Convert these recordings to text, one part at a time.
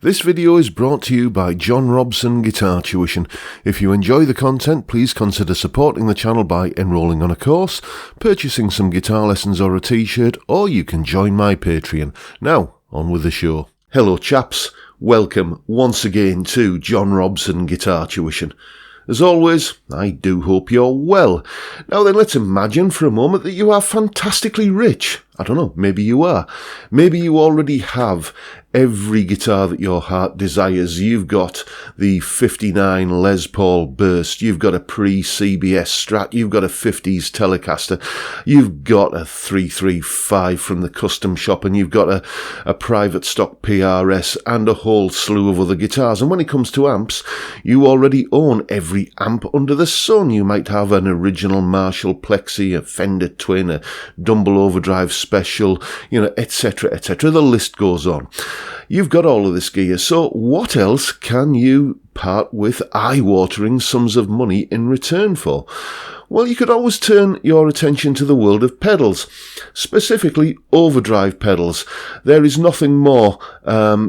This video is brought to you by John Robson Guitar Tuition. If you enjoy the content, please consider supporting the channel by enrolling on a course, purchasing some guitar lessons or a t-shirt, or you can join my Patreon. Now, on with the show. Hello chaps, welcome once again to John Robson Guitar Tuition. As always, I do hope you're well. Now then, let's imagine for a moment that you are fantastically rich. I don't know, maybe you are. Maybe you already have every guitar that your heart desires. You've got the 59 Les Paul Burst, you've got a pre-CBS Strat, you've got a 50s Telecaster, you've got a 335 from the custom shop, and you've got a private stock PRS and a whole slew of other guitars. And when it comes to amps, you already own every amp under the sun. You might have an original Marshall Plexi, a Fender Twin, a Dumble Overdrive Special, etc., etc. The list goes on. You've got all of this gear, so what else can you part with eye-watering sums of money in return for? Well, you could always turn your attention to the world of pedals, specifically overdrive pedals. There is nothing more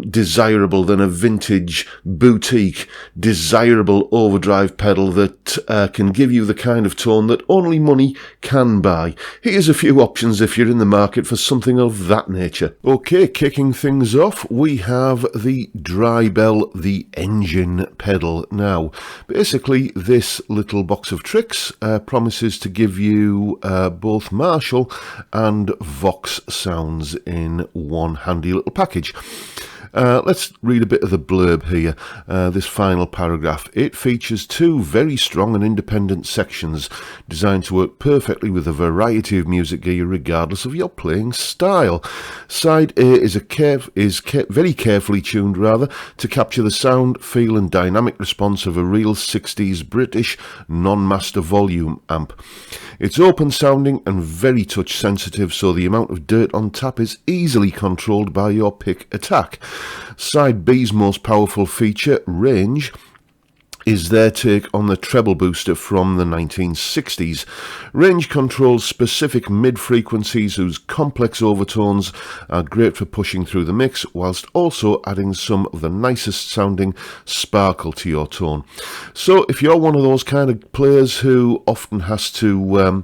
desirable than a vintage, boutique, desirable overdrive pedal that can give you the kind of tone that only money can buy. Here's a few options if you're in the market for something of that nature. Okay, kicking things off, we have the Drybell, the engine pedal. Now, basically, this little box of tricks promises to give you both Marshall and Vox sounds in one handy little package. Let's read a bit of the blurb here, this final paragraph. It features two very strong and independent sections designed to work perfectly with a variety of music gear regardless of your playing style. Side A is very carefully tuned to capture the sound, feel and dynamic response of a real 60s British non-master volume amp. It's open sounding and very touch sensitive, so the amount of dirt on tap is easily controlled by your pick attack. Side B's most powerful feature, range, is their take on the treble booster from the 1960s. Range controls specific mid-frequencies whose complex overtones are great for pushing through the mix, whilst also adding some of the nicest sounding sparkle to your tone. So if you're one of those kind of players who often has to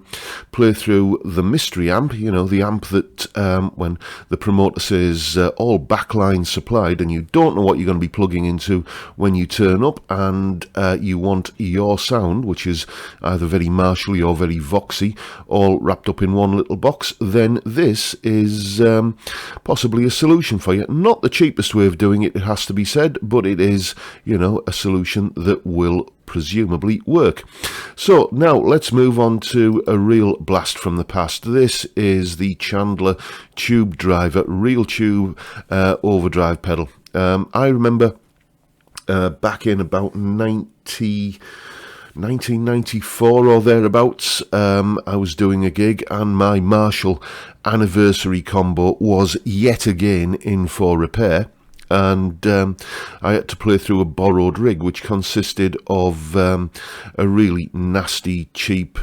play through the mystery amp, the amp that when the promoter says all backline supplied and you don't know what you're going to be plugging into when you turn up, and you want your sound, which is either very Marshall-y or very Voxy, all wrapped up in one little box, then this is possibly a solution for you. Not the cheapest way of doing it, it has to be said, but it is, a solution that will presumably work. So now let's move on to a real blast from the past. This is the Chandler Tube Driver, real tube overdrive pedal. I remember back in about 1994 or thereabouts, I was doing a gig and my Marshall anniversary combo was yet again in for repair, and I had to play through a borrowed rig which consisted of a really nasty, cheap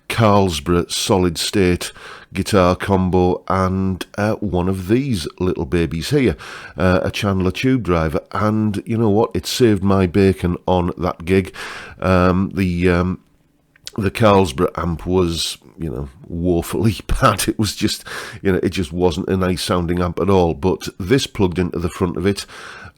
Carlsberg solid state guitar combo and one of these little babies here, a Chandler Tube Driver. And you know what, it saved my bacon on that gig. The Carlsberg amp was, woefully bad. It was just, it just wasn't a nice sounding amp at all. But this plugged into the front of it,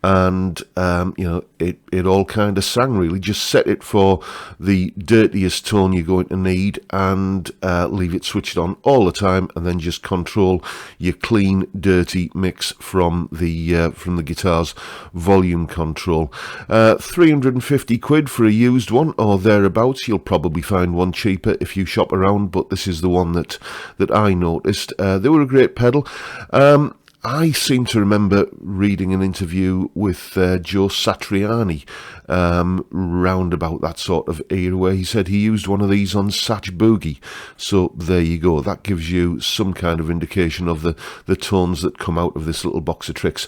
and it all kind of sang really. Just set it for the dirtiest tone you're going to need and leave it switched on all the time, and then just control your clean dirty mix from the guitar's volume control. 350 quid for a used one or thereabouts. You'll probably find one cheaper if you shop around, but this is the one that I noticed. They were a great pedal. I seem to remember reading an interview with Joe Satriani round about that sort of era, where he said he used one of these on Satch Boogie. So there you go. That gives you some kind of indication of the tones that come out of this little box of tricks.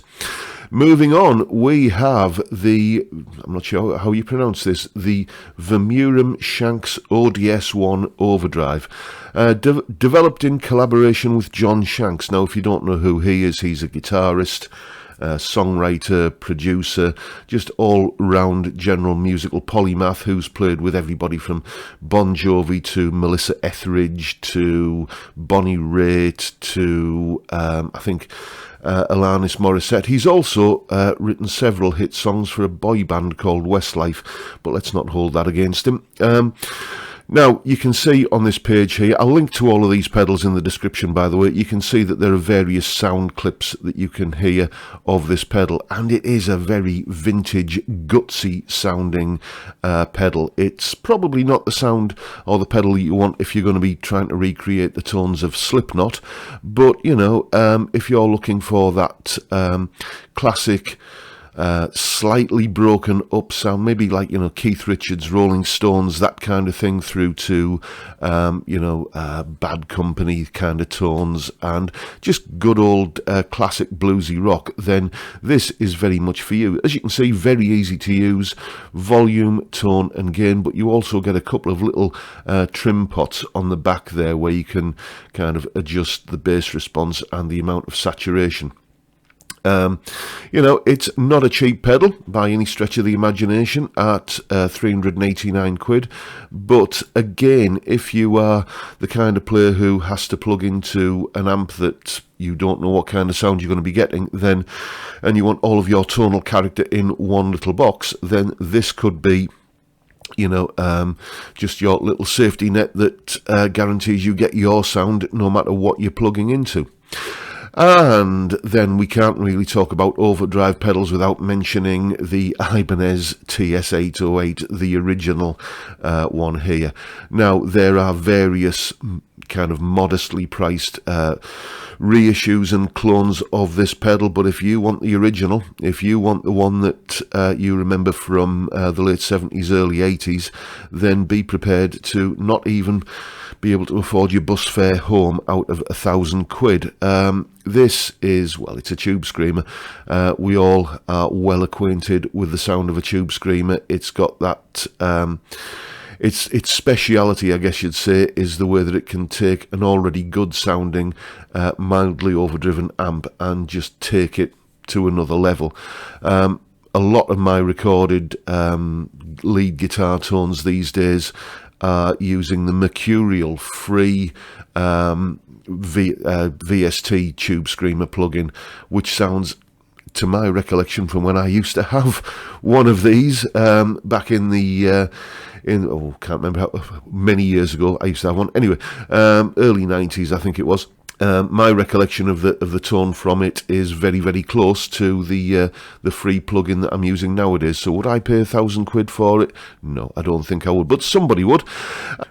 Moving on, we have the, I'm not sure how you pronounce this, the Verum Shanks ODS1 Overdrive. Developed in collaboration with John Shanks. Now, if you don't know who he is, he's a guitarist. songwriter, producer, just all-round general musical polymath who's played with everybody from Bon Jovi to Melissa Etheridge to Bonnie Raitt to, I think, Alanis Morissette. He's also written several hit songs for a boy band called Westlife, but let's not hold that against him. Now, you can see on this page here, I'll link to all of these pedals in the description, by the way. You can see that there are various sound clips that you can hear of this pedal, and it is a very vintage, gutsy sounding pedal. It's probably not the sound or the pedal that you want if you're going to be trying to recreate the tones of Slipknot, but, you know, if you're looking for that classic slightly broken up sound, maybe like, you know, Keith Richards, Rolling Stones, that kind of thing, through to you know, Bad Company kind of tones, and just good old classic bluesy rock, then this is very much for you. As you can see, very easy to use, volume, tone and gain, but you also get a couple of little trim pots on the back there where you can kind of adjust the bass response and the amount of saturation. You know, it's not a cheap pedal by any stretch of the imagination at 389 quid, but again, if you are the kind of player who has to plug into an amp that you don't know what kind of sound you're going to be getting, then, and you want all of your tonal character in one little box, then this could be, you know, just your little safety net that guarantees you get your sound no matter what you're plugging into. And then we can't really talk about overdrive pedals without mentioning the Ibanez TS808, the original one here. Now, there are various kind of modestly priced reissues and clones of this pedal, but if you want the original, if you want the one that you remember from the late 70s, early 80s, then be prepared to not even be able to afford your bus fare home out of 1,000 quid. This is, well, it's a tube screamer. We all are well acquainted with the sound of a tube screamer. It's got that, its speciality, I guess you'd say, is the way that it can take an already good sounding, mildly overdriven amp and just take it to another level. A lot of my recorded lead guitar tones these days are using the Mercurial free VST Tube Screamer plugin, which sounds, to my recollection from when I used to have one of these back in the can't remember how many years ago I used to have one. Anyway, early 90s I think it was. My recollection of the tone from it is very, very close to the free plugin that I'm using nowadays. So would I pay 1,000 quid for it? No, I don't think I would, but somebody would.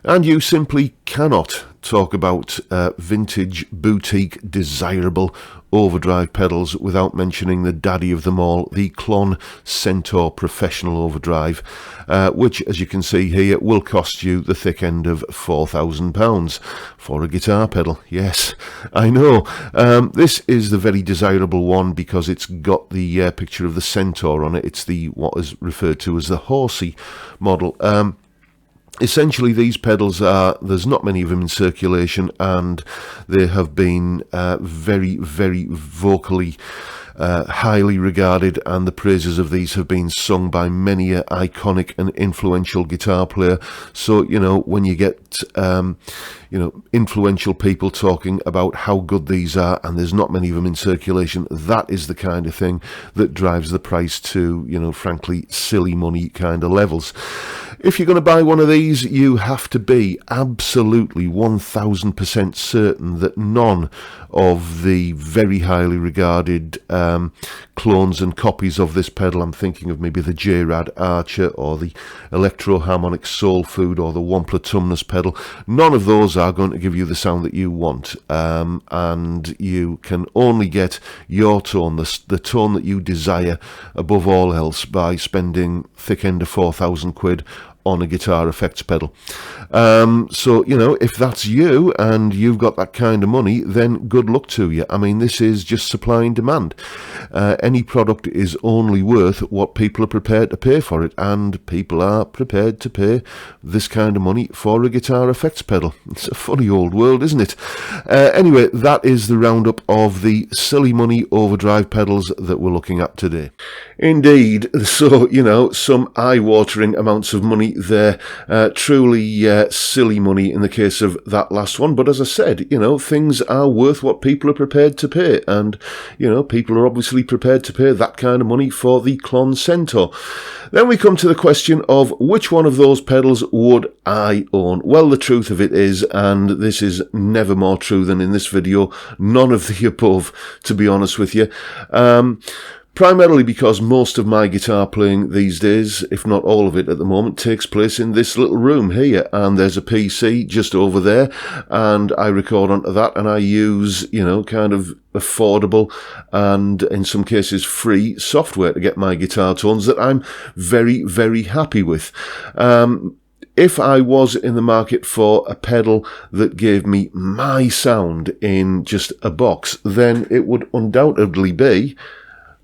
And you simply cannot talk about vintage, boutique, desirable overdrive pedals without mentioning the daddy of them all, the Klon Centaur Professional Overdrive, which, as you can see here, will cost you the thick end of £4,000 for a guitar pedal. Yes, I know. This is the very desirable one because it's got the picture of the Centaur on it. It's the what is referred to as the horsey model. Essentially, these pedals are, there's not many of them in circulation, and they have been very, very vocally highly regarded, and the praises of these have been sung by many an iconic and influential guitar player. So, you know, when you get you know, influential people talking about how good these are, and there's not many of them in circulation, that is the kind of thing that drives the price to, you know, frankly, silly money kind of levels. If you're going to buy one of these, you have to be absolutely 1000% certain that none of the very highly regarded clones and copies of this pedal, I'm thinking of maybe the J-Rad Archer or the Electro Harmonic Soul Food or the Wampler Tumnus pedal, none of those are going to give you the sound that you want, and you can only get your tone, the tone that you desire above all else, by spending thick end of 4,000 quid on a guitar effects pedal. So, you know, if that's you and you've got that kind of money, then good luck to you. I mean, this is just supply and demand. Any product is only worth what people are prepared to pay for it, and people are prepared to pay this kind of money for a guitar effects pedal. It's a funny old world, isn't it? Anyway, that is the roundup of the silly money overdrive pedals that we're looking at today. Indeed, so, you know, some eye-watering amounts of money there. Truly silly money in the case of that last one. But as I said, you know, things are worth what people are prepared to pay. And, you know, people are obviously prepared to pay that kind of money for the Klon Centaur. Then we come to the question of which one of those pedals would I own? Well, the truth of it is, and this is never more true than in this video, none of the above, to be honest with you. Primarily because most of my guitar playing these days, if not all of it at the moment, takes place in this little room here, and there's a PC just over there, and I record onto that, and I use, you know, kind of affordable and in some cases free software to get my guitar tones that I'm very, very happy with. If I was in the market for a pedal that gave me my sound in just a box, then it would undoubtedly be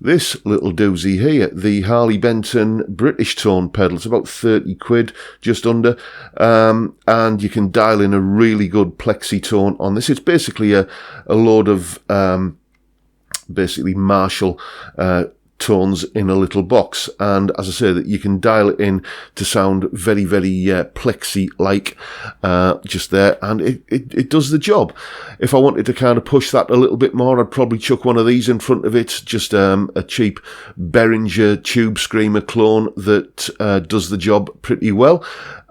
this little doozy here, the Harley Benton British Tone pedal. It's about 30 quid, just under, and you can dial in a really good plexi tone on this. It's basically a load of basically Marshall tones in a little box, and as I say, that you can dial it in to sound very, very plexi-like just there, and it does the job. If I wanted to kind of push that a little bit more, I'd probably chuck one of these in front of it, just a cheap Behringer Tube Screamer clone that does the job pretty well.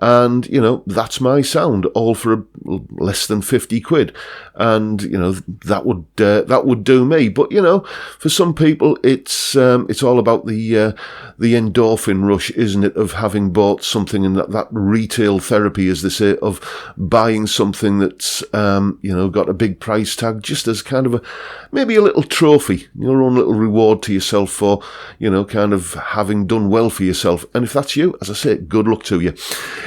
And, you know, that's my sound, all for less than 50 quid. And, you know, that would do me. But, you know, for some people, it's all about the endorphin rush, isn't it, of having bought something, and that retail therapy, as they say, of buying something that's, you know, got a big price tag, just as kind of maybe a little trophy, your own little reward to yourself for, you know, kind of having done well for yourself. And if that's you, as I say, good luck to you.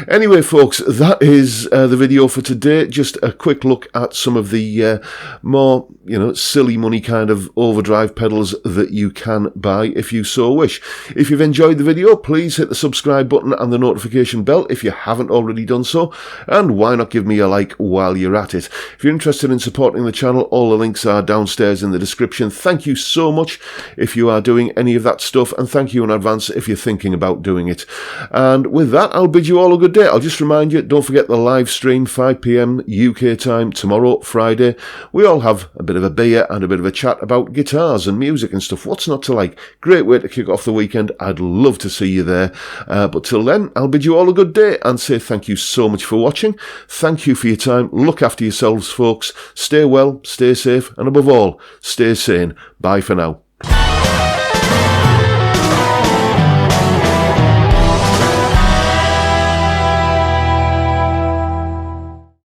Anyway, folks, that is the video for today. Just a quick look at some of the more, you know, silly money kind of overdrive pedals that you can buy if you so wish. If you've enjoyed the video, please hit the subscribe button and the notification bell if you haven't already done so. And why not give me a like while you're at it? If you're interested in supporting the channel, all the links are downstairs in the description. Thank you so much if you are doing any of that stuff, and thank you in advance if you're thinking about doing it. And with that, I'll bid you all a good day. I'll just remind you, don't forget the live stream, 5 PM UK time tomorrow, Friday. We all have a bit of a beer and a bit of a chat about guitars and music and stuff. What's not to like? Great way to kick off the weekend. I'd love to see you there. But till then, I'll bid you all a good day and say thank you so much for watching. Thank you for your time. Look after yourselves, folks. Stay well, stay safe, and above all, stay sane. Bye for now.